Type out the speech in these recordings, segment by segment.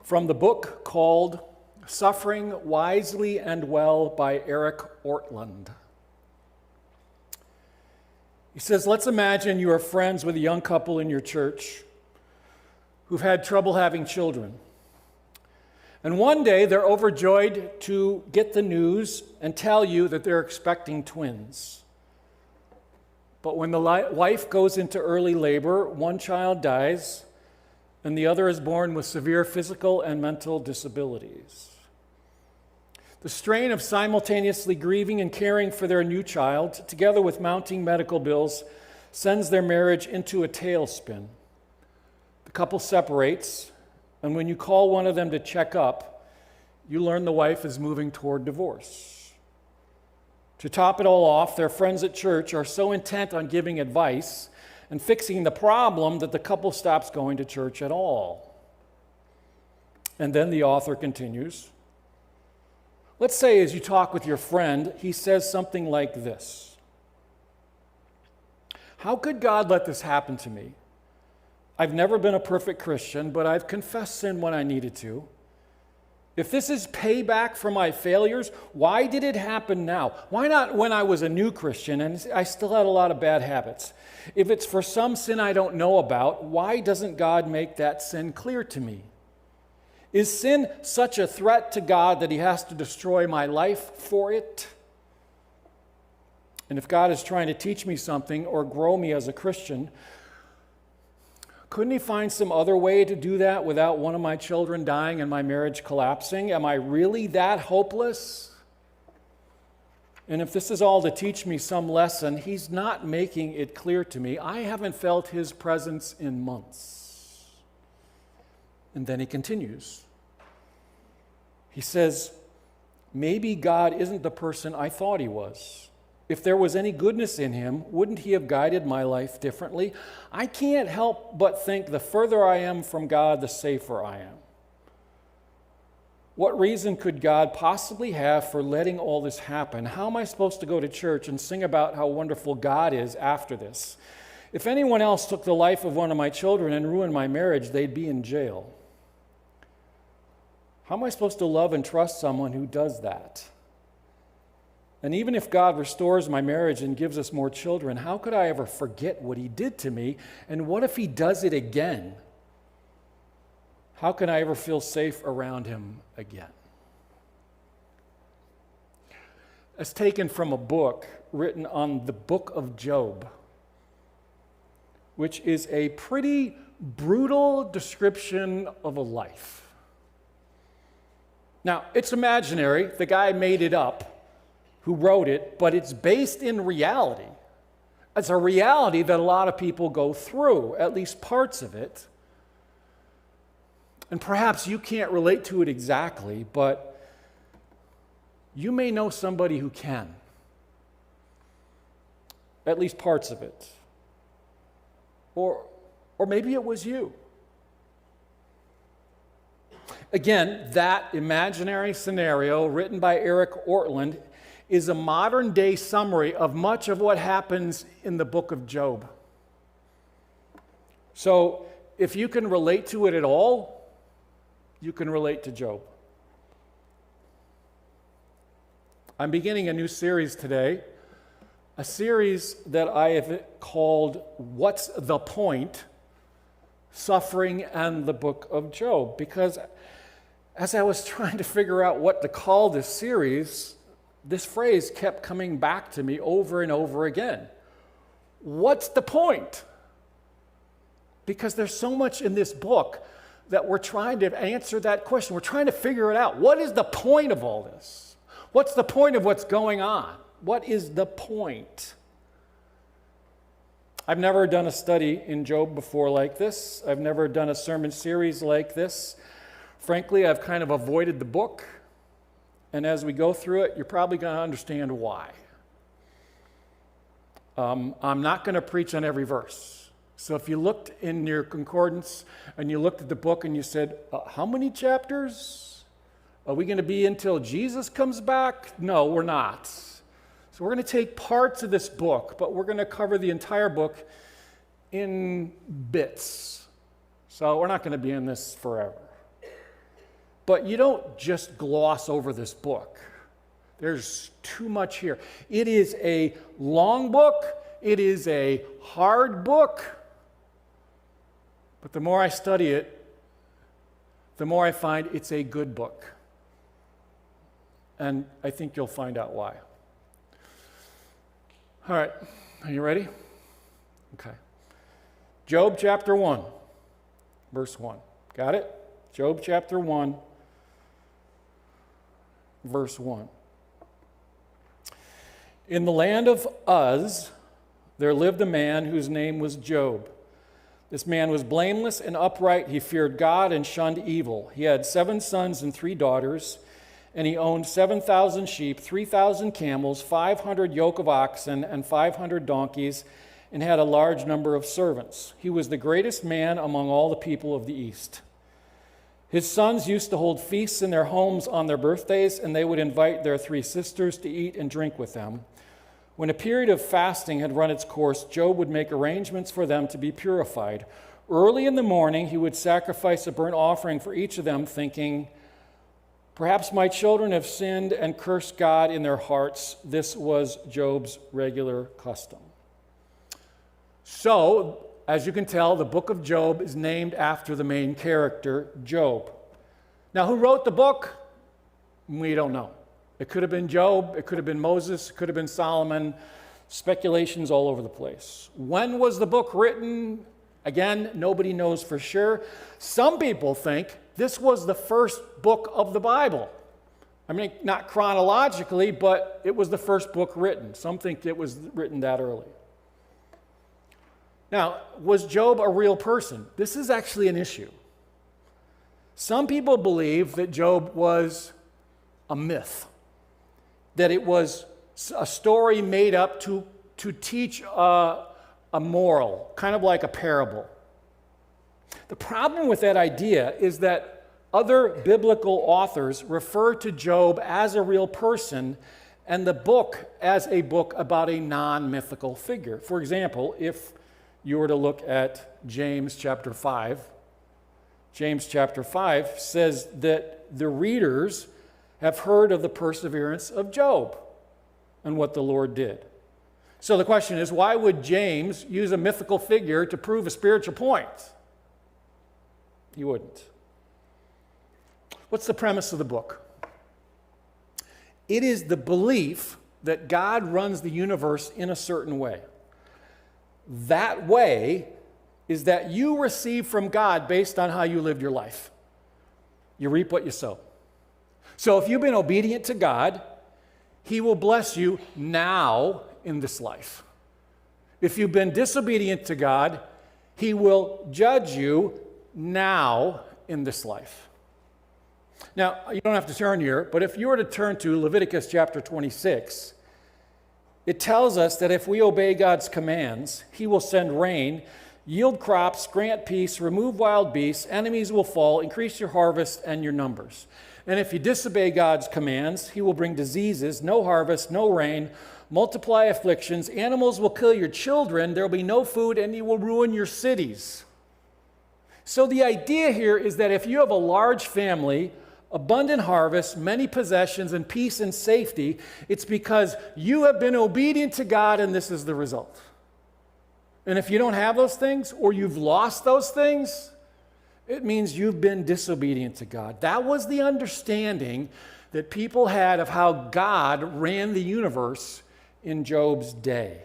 from the book called Suffering Wisely and Well by Eric Ortlund. He says, let's imagine you are friends with a young couple in your church who've had trouble having children. And one day they're overjoyed to get the news and tell you that they're expecting twins. But when the wife goes into early labor, one child dies and the other is born with severe physical and mental disabilities. The strain of simultaneously grieving and caring for their new child, together with mounting medical bills, sends their marriage into a tailspin. The couple separates, and when you call one of them to check up, you learn the wife is moving toward divorce. To top it all off, their friends at church are so intent on giving advice and fixing the problem that the couple stops going to church at all. And then the author continues. Let's say as you talk with your friend, he says something like this. How could God let this happen to me? I've never been a perfect Christian, but I've confessed sin when I needed to. If this is payback for my failures, why did it happen now? Why not when I was a new Christian and I still had a lot of bad habits? If it's for some sin I don't know about, why doesn't God make that sin clear to me? Is sin such a threat to God that he has to destroy my life for it? And if God is trying to teach me something or grow me as a Christian, couldn't he find some other way to do that without one of my children dying and my marriage collapsing? Am I really that hopeless? And if this is all to teach me some lesson, he's not making it clear to me. I haven't felt his presence in months. And then he continues. He says, maybe God isn't the person I thought he was. If there was any goodness in him, wouldn't he have guided my life differently? I can't help but think the further I am from God, the safer I am. What reason could God possibly have for letting all this happen? How am I supposed to go to church and sing about how wonderful God is after this? If anyone else took the life of one of my children and ruined my marriage, they'd be in jail. How am I supposed to love and trust someone who does that? And even if God restores my marriage and gives us more children, how could I ever forget what he did to me? And what if he does it again? How can I ever feel safe around him again? It's taken from a book written on the book of Job, which is a pretty brutal description of a life. Now, it's imaginary. The guy made it up who wrote it, but it's based in reality. It's a reality that a lot of people go through, at least parts of it. And perhaps you can't relate to it exactly, but you may know somebody who can. At least parts of it. Or maybe it was you. Again, that imaginary scenario written by Eric Ortlund is a modern-day summary of much of what happens in the book of Job. So, if you can relate to it at all, you can relate to Job. I'm beginning a new series today, a series that I have called What's the Point? Suffering and the Book of Job, because as I was trying to figure out what to call this series, this phrase kept coming back to me over and over again. What's the point? Because there's so much in this book that we're trying to answer that question. We're trying to figure it out. What is the point of all this? What's the point of what's going on? What is the point? I've never done a study in Job before like this. I've never done a sermon series like this. Frankly, I've kind of avoided the book. And as we go through it, you're probably going to understand why. I'm not going to preach on every verse. So if you looked in your concordance and you looked at the book and you said, how many chapters? Are we going to be until Jesus comes back? No, we're not. So we're going to take parts of this book, but we're going to cover the entire book in bits. So we're not going to be in this forever. But you don't just gloss over this book. There's too much here. It is a long book. It is a hard book. But the more I study it, the more I find it's a good book. And I think you'll find out why. All right, are you ready? Okay. Job chapter 1, verse 1. Got it? Job chapter 1, verse 1. In the land of Uz, there lived a man whose name was Job. This man was blameless and upright. He feared God and shunned evil. He had 7 sons and 3 daughters, and he owned 7,000 sheep, 3,000 camels, 500 yoke of oxen, and 500 donkeys, and had a large number of servants. He was the greatest man among all the people of the East. His sons used to hold feasts in their homes on their birthdays, and they would invite their 3 sisters to eat and drink with them. When a period of fasting had run its course, Job would make arrangements for them to be purified. Early in the morning, he would sacrifice a burnt offering for each of them, thinking, "Perhaps my children have sinned and cursed God in their hearts." This was Job's regular custom. So, as you can tell, the book of Job is named after the main character, Job. Now, who wrote the book? We don't know. It could have been Job, it could have been Moses, it could have been Solomon. Speculations all over the place. When was the book written? Again, nobody knows for sure. Some people think this was the first book of the Bible. I mean, not chronologically, but it was the first book written. Some think it was written that early. Now, was Job a real person? This is actually an issue. Some people believe that Job was a myth, that it was a story made up to teach a moral, kind of like a parable. The problem with that idea is that other biblical authors refer to Job as a real person and the book as a book about a non-mythical figure. For example, if you were to look at James chapter 5, James chapter 5 says that the readers have heard of the perseverance of Job and what the Lord did. So the question is, why would James use a mythical figure to prove a spiritual point? He wouldn't. What's the premise of the book? It is the belief that God runs the universe in a certain way. That way is that you receive from God based on how you lived your life. You reap what you sow. So if you've been obedient to God, He will bless you now in this life. If you've been disobedient to God, He will judge you now in this life. Now, you don't have to turn here, but if you were to turn to Leviticus chapter 26, it tells us that if we obey God's commands, He will send rain, yield crops, grant peace, remove wild beasts, enemies will fall, increase your harvest and your numbers. And if you disobey God's commands, He will bring diseases, no harvest, no rain, multiply afflictions, animals will kill your children, there will be no food, and He will ruin your cities. So the idea here is that if you have a large family, abundant harvest, many possessions, and peace and safety, it's because you have been obedient to God, and this is the result. And if you don't have those things, or you've lost those things, it means you've been disobedient to God. That was the understanding that people had of how God ran the universe in Job's day.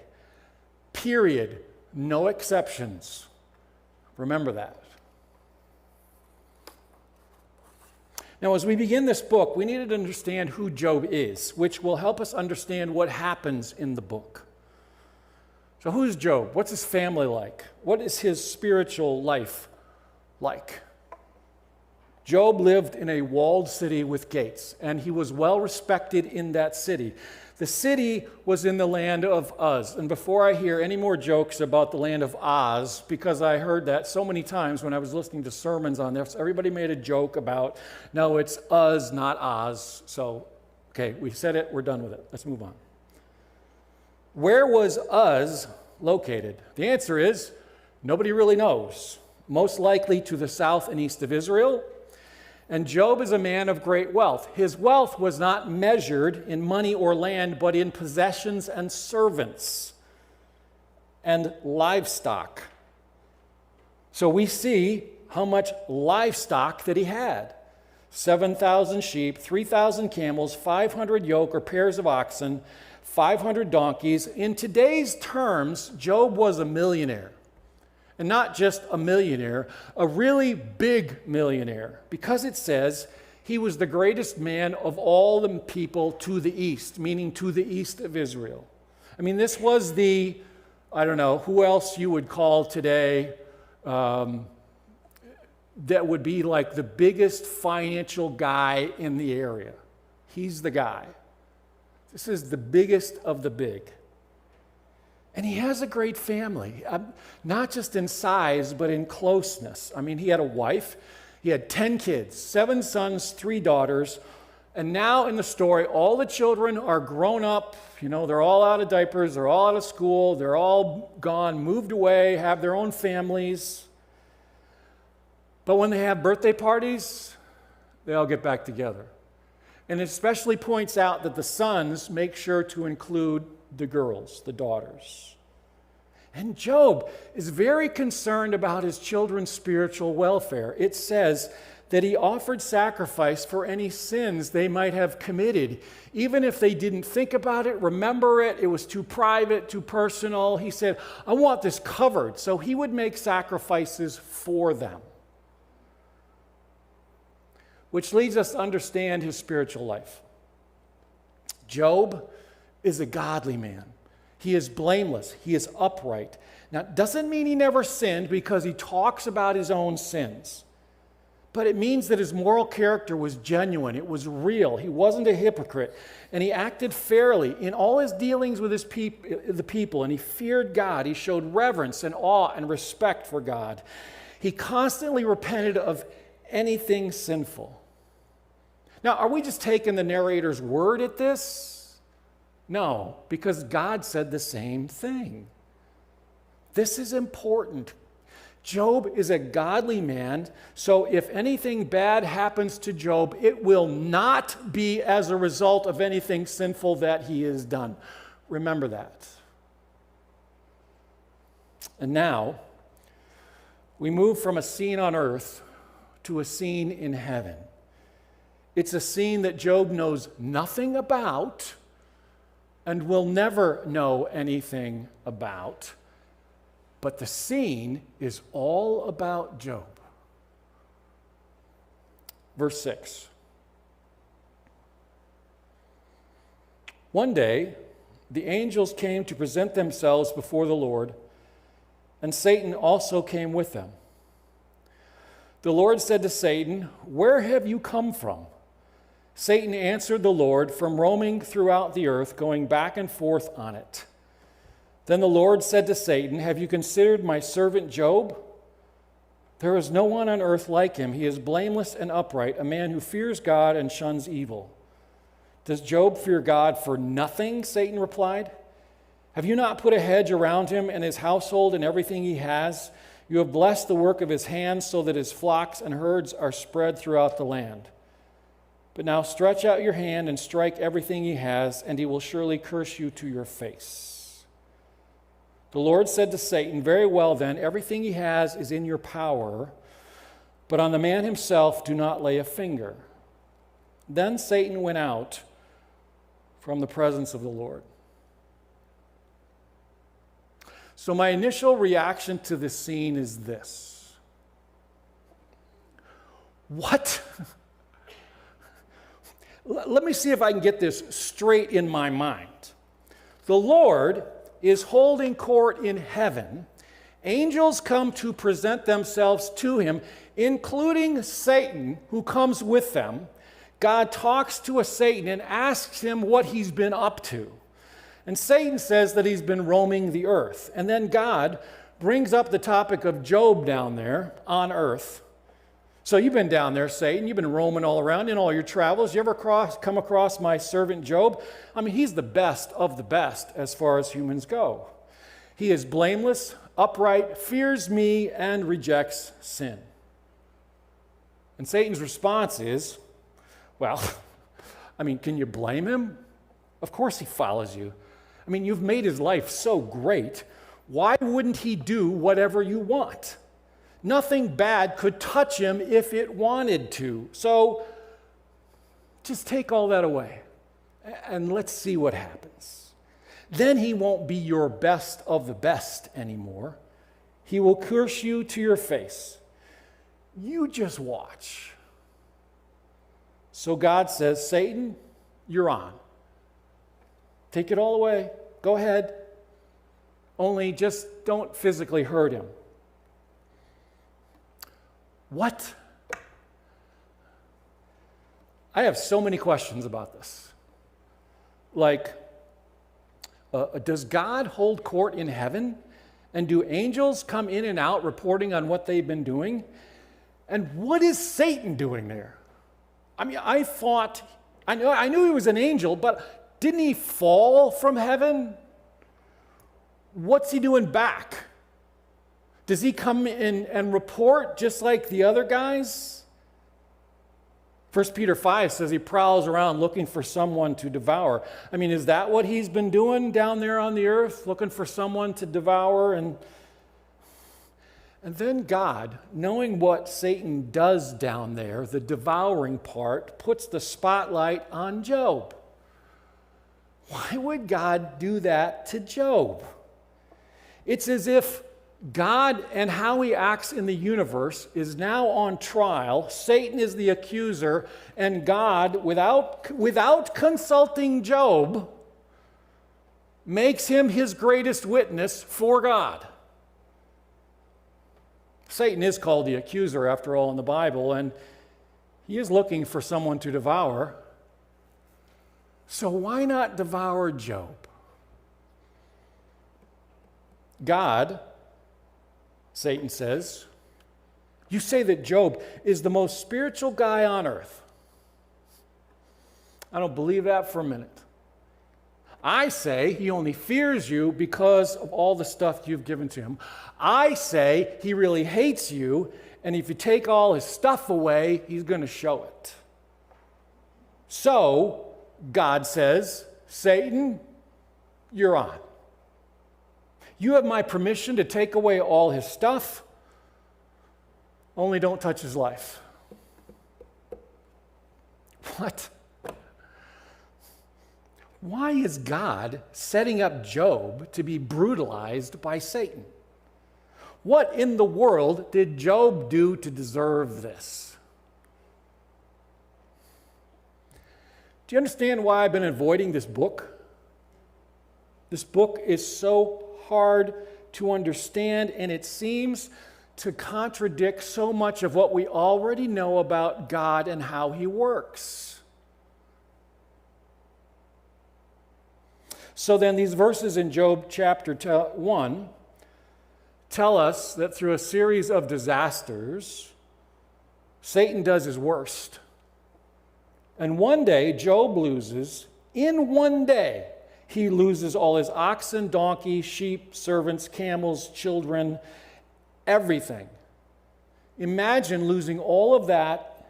Period. No exceptions. Remember that. Now, as we begin this book, we need to understand who Job is, which will help us understand what happens in the book. So who's Job? What's his family like? What is his spiritual life like? Job lived in a walled city with gates, and he was well respected in that city. The city was in the land of Uz. And before I hear any more jokes about the land of Oz, because I heard that so many times when I was listening to sermons on this, everybody made a joke about, no, it's Uz, not Oz. So, okay, we said it, we're done with it. Let's move on. Where was Uz located? The answer is, nobody really knows. Most likely to the south and east of Israel. And Job is a man of great wealth. His wealth was not measured in money or land, but in possessions and servants and livestock. So we see how much livestock that he had. 7,000 sheep, 3,000 camels, 500 yoke or pairs of oxen, 500 donkeys. In today's terms, Job was a millionaire. And not just a millionaire, a really big millionaire. Because it says he was the greatest man of all the people to the east, meaning to the east of Israel. I mean, this was the, I don't know, who else you would call today that would be like the biggest financial guy in the area. He's the guy. This is the biggest of the big. And he has a great family, not just in size, but in closeness. I mean, he had a wife, he had 10 kids, 7 sons, 3 daughters, and now in the story, all the children are grown up. You know, they're all out of diapers, they're all out of school, they're all gone, moved away, have their own families. But when they have birthday parties, they all get back together. And it especially points out that the sons make sure to include the girls, the daughters. And Job is very concerned about his children's spiritual welfare. It says that he offered sacrifice for any sins they might have committed. Even if they didn't think about it, remember it, it was too private, too personal. He said, I want this covered. So he would make sacrifices for them. Which leads us to understand his spiritual life. Job is a godly man. He is blameless. He is upright. Now, it doesn't mean he never sinned because he talks about his own sins. But it means that his moral character was genuine. It was real. He wasn't a hypocrite. And he acted fairly in all his dealings with the people. And he feared God. He showed reverence and awe and respect for God. He constantly repented of anything sinful. Now, are we just taking the narrator's word at this? No, because God said the same thing. This is important. Job is a godly man, so if anything bad happens to Job, it will not be as a result of anything sinful that he has done. Remember that. And now, we move from a scene on earth to a scene in heaven. It's a scene that Job knows nothing about and will never know anything about. But the scene is all about Job. Verse 6. One day, the angels came to present themselves before the Lord, and Satan also came with them. The Lord said to Satan, "Where have you come from?" Satan answered the Lord, "From roaming throughout the earth, going back and forth on it." Then the Lord said to Satan, "Have you considered my servant Job? There is no one on earth like him. He is blameless and upright, a man who fears God and shuns evil." "Does Job fear God for nothing?" Satan replied. "Have you not put a hedge around him and his household and everything he has? You have blessed the work of his hands so that his flocks and herds are spread throughout the land. But now stretch out your hand and strike everything he has, and he will surely curse you to your face." The Lord said to Satan, "Very well then, everything he has is in your power, but on the man himself do not lay a finger." Then Satan went out from the presence of the Lord. So my initial reaction to this scene is this. What? Let me see if I can get this straight in my mind. The Lord is holding court in heaven. Angels come to present themselves to him, including Satan, who comes with them. God talks to a Satan and asks him what he's been up to. And Satan says that he's been roaming the earth. And then God brings up the topic of Job down there on earth. So you've been down there, Satan. You've been roaming all around in all your travels. You ever come across my servant Job? I mean, he's the best of the best as far as humans go. He is blameless, upright, fears me, and rejects sin. And Satan's response is, well, can you blame him? Of course he follows you. You've made his life so great. Why wouldn't he do whatever you want? Nothing bad could touch him if it wanted to. So just take all that away and let's see what happens. Then he won't be your best of the best anymore. He will curse you to your face. You just watch. So God says, Satan, you're on. Take it all away. Go ahead. Only just don't physically hurt him. What? I have so many questions about this. Like, does God hold court in heaven? And do angels come in and out reporting on what they've been doing? And what is Satan doing there? I knew he was an angel, but didn't he fall from heaven? What's he doing back? Does he come in and report just like the other guys? 1 Peter 5 says he prowls around looking for someone to devour. Is that what he's been doing down there on the earth? Looking for someone to devour? And then God, knowing what Satan does down there, the devouring part, puts the spotlight on Job. Why would God do that to Job? It's as if God and how he acts in the universe is now on trial. Satan is the accuser, and God, without consulting Job, makes him his greatest witness for God. Satan is called the accuser, after all, in the Bible, and he is looking for someone to devour. So why not devour Job? God, Satan says, you say that Job is the most spiritual guy on earth. I don't believe that for a minute. I say he only fears you because of all the stuff you've given to him. I say he really hates you, and if you take all his stuff away, he's going to show it. So, God says, Satan, you're on. You have my permission to take away all his stuff, only don't touch his life. What? Why is God setting up Job to be brutalized by Satan? What in the world did Job do to deserve this? Do you understand why I've been avoiding this book? This book is so hard to understand, and it seems to contradict so much of what we already know about God and how he works. So then these verses in Job chapter 1 tell us that through a series of disasters, Satan does his worst. And one day, Job loses, in one day, he loses all his oxen, donkeys, sheep, servants, camels, children, everything. Imagine losing all of that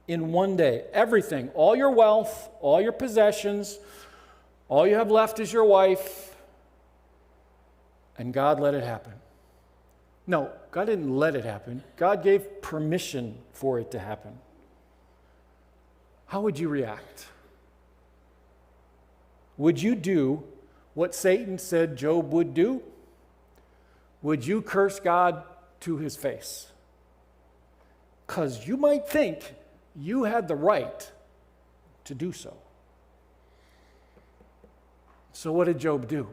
in one day. Everything, all your wealth, all your possessions, all you have left is your wife, and God let it happen. No, God didn't let it happen. God gave permission for it to happen. How would you react? Would you do what Satan said Job would do? Would you curse God to his face? Because you might think you had the right to do so. So what did Job do?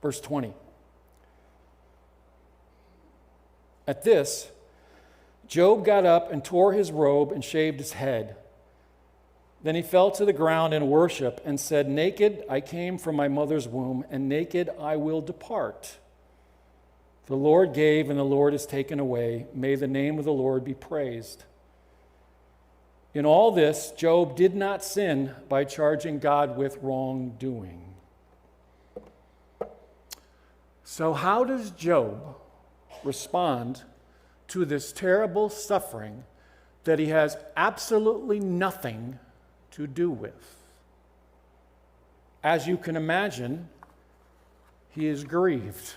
Verse 20. At this, Job got up and tore his robe and shaved his head. Then he fell to the ground in worship and said, "Naked I came from my mother's womb, and naked I will depart. The Lord gave, and the Lord has taken away. May the name of the Lord be praised." In all this, Job did not sin by charging God with wrongdoing. So how does Job respond to this terrible suffering that he has absolutely nothing to do with. As you can imagine, he is grieved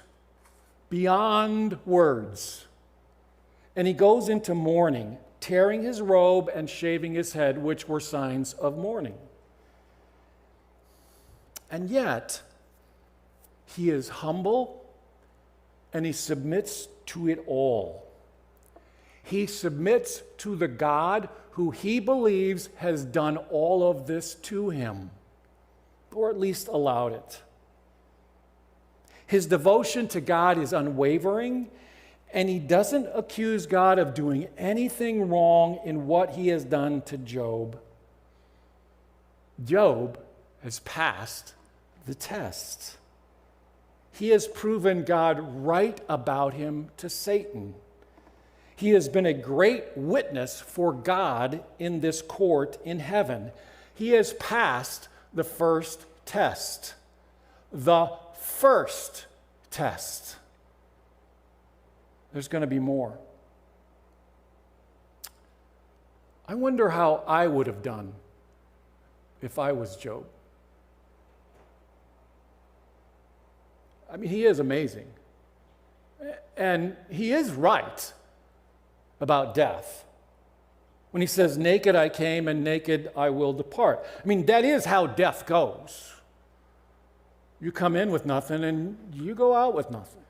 beyond words. And he goes into mourning, tearing his robe and shaving his head, which were signs of mourning. And yet, he is humble and he submits to it all. He submits to the God who he believes has done all of this to him, or at least allowed it. His devotion to God is unwavering, and he doesn't accuse God of doing anything wrong in what he has done to Job. Job has passed the test. He has proven God right about him to Satan. He has been a great witness for God in this court in heaven. He has passed the first test. The first test. There's going to be more. I wonder how I would have done if I was Job. I mean, he is amazing. And he is right about death. When he says, naked I came and naked I will depart. I mean, that is how death goes. You come in with nothing and you go out with nothing.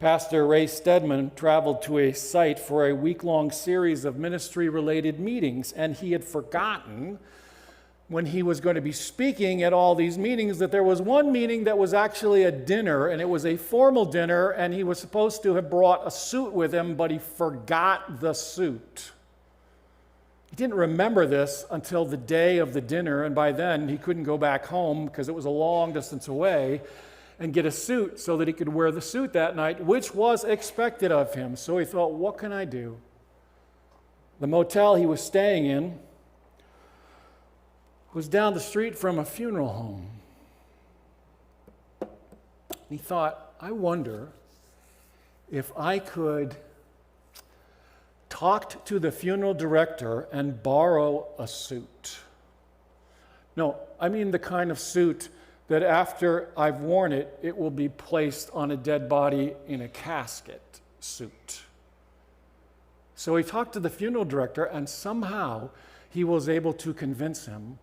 Pastor Ray Stedman traveled to a site for a week-long series of ministry-related meetings, and he had forgotten when he was going to be speaking at all these meetings that there was one meeting that was actually a dinner, and it was a formal dinner, and he was supposed to have brought a suit with him, but he forgot the suit. He didn't remember this until the day of the dinner, and by then he couldn't go back home because it was a long distance away and get a suit so that he could wear the suit that night, which was expected of him. So he thought, what can I do? The motel he was staying in was down the street from a funeral home. He thought, I wonder if I could talk to the funeral director and borrow a suit. No, I mean the kind of suit that after I've worn it, it will be placed on a dead body in a casket suit. So he talked to the funeral director, and somehow he was able to convince him,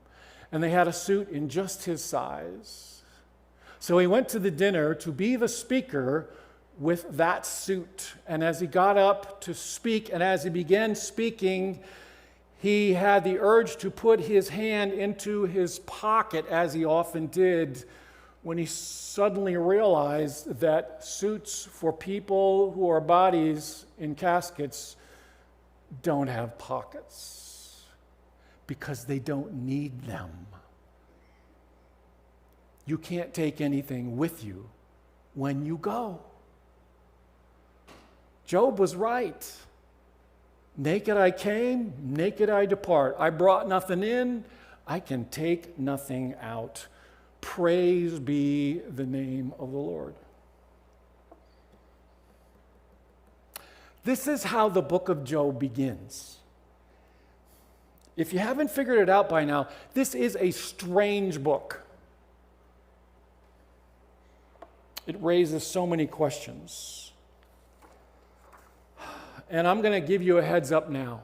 and they had a suit in just his size. So he went to the dinner to be the speaker with that suit. And as he got up to speak, and as he began speaking, he had the urge to put his hand into his pocket, as he often did, when he suddenly realized that suits for people who are bodies in caskets don't have pockets because they don't need them. You can't take anything with you when you go. Job was right. Naked I came, naked I depart. I brought nothing in, I can take nothing out. Praise be the name of the Lord. This is how the book of Job begins. If you haven't figured it out by now, this is a strange book. It raises so many questions. And I'm going to give you a heads up now.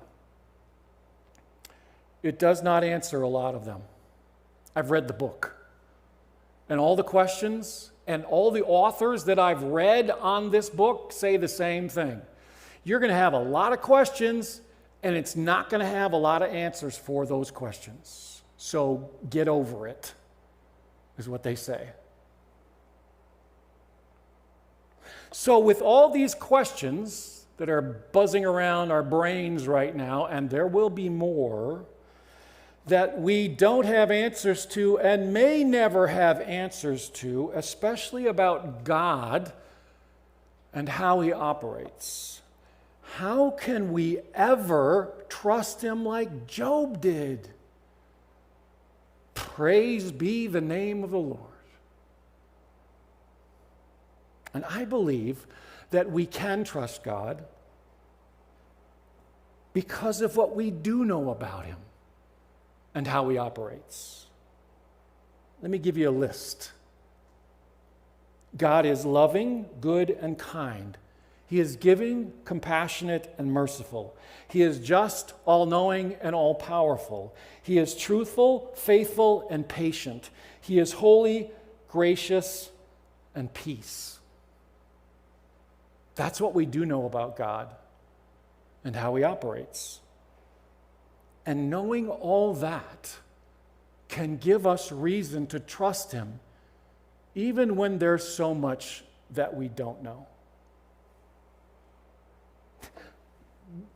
It does not answer a lot of them. I've read the book. And all the questions and all the authors that I've read on this book say the same thing. You're going to have a lot of questions, and it's not going to have a lot of answers for those questions. So get over it, is what they say. So with all these questions that are buzzing around our brains right now, and there will be more, that we don't have answers to and may never have answers to, especially about God and how He operates. How can we ever trust Him like Job did? Praise be the name of the Lord. And I believe that we can trust God because of what we do know about him and how he operates. Let me give you a list. God is loving, good, and kind. He is giving, compassionate, and merciful. He is just, all-knowing, and all-powerful. He is truthful, faithful, and patient. He is holy, gracious, and peace. That's what we do know about God and how he operates. And knowing all that can give us reason to trust him, even when there's so much that we don't know.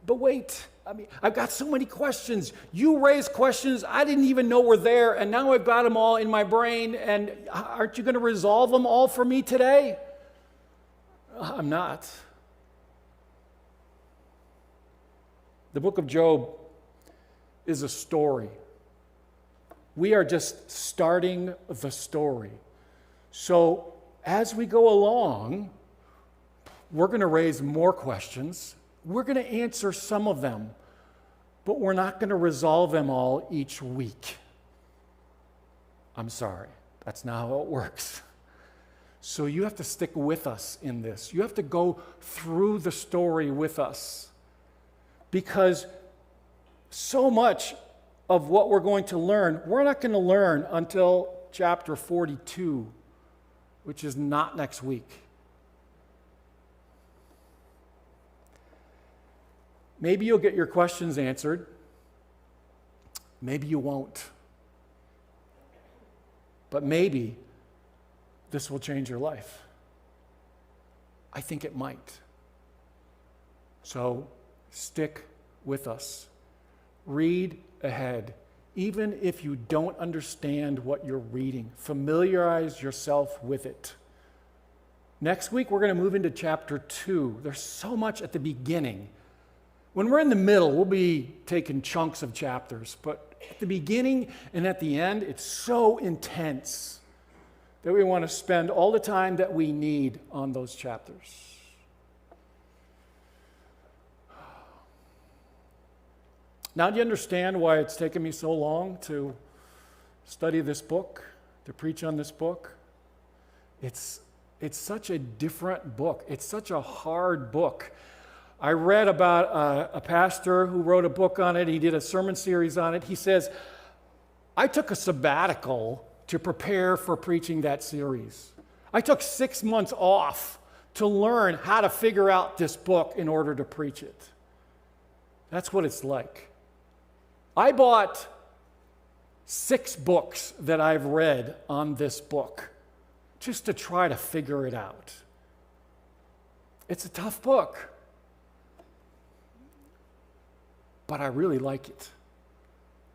But wait, I've got so many questions. You raised questions I didn't even know were there, and now I've got them all in my brain, and aren't you going to resolve them all for me today? I'm not. The book of Job is a story. We are just starting the story. So as we go along, we're going to raise more questions. We're going to answer some of them, but we're not going to resolve them all each week. I'm sorry. That's not how it works. So you have to stick with us in this. You have to go through the story with us, because so much of what we're going to learn, we're not going to learn until chapter 42, which is not next week. Maybe you'll get your questions answered. Maybe you won't. But maybe this will change your life. I think it might. So stick with us. Read ahead. Even if you don't understand what you're reading, familiarize yourself with it. Next week, we're going to move into chapter 2. There's so much at the beginning. When we're in the middle, we'll be taking chunks of chapters. But at the beginning and at the end, it's so intense that we want to spend all the time that we need on those chapters. Now, do you understand why it's taken me so long to study this book, to preach on this book? It's such a different book. It's such a hard book. I read about a pastor who wrote a book on it. He did a sermon series on it. He says, I took a sabbatical to prepare for preaching that series. I took 6 months off to learn how to figure out this book in order to preach it. That's what it's like. I bought 6 books that I've read on this book just to try to figure it out. It's a tough book, but I really like it.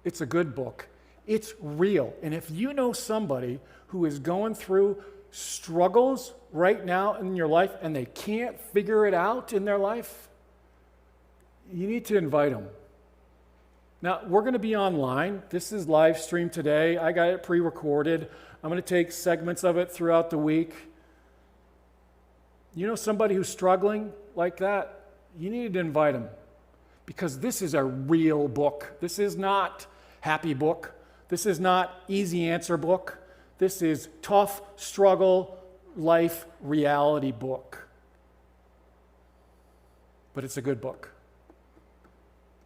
It's a good book. It's real. And if you know somebody who is going through struggles right now in your life and they can't figure it out in their life, you need to invite them. Now, we're going to be online. This is live stream today. I got it pre-recorded. I'm going to take segments of it throughout the week. You know somebody who's struggling like that? You need to invite them, because this is a real book. This is not happy book. This is not easy answer book. This is tough struggle life reality book. But it's a good book.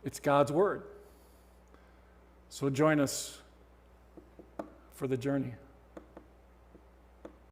It's God's Word. So join us for the journey.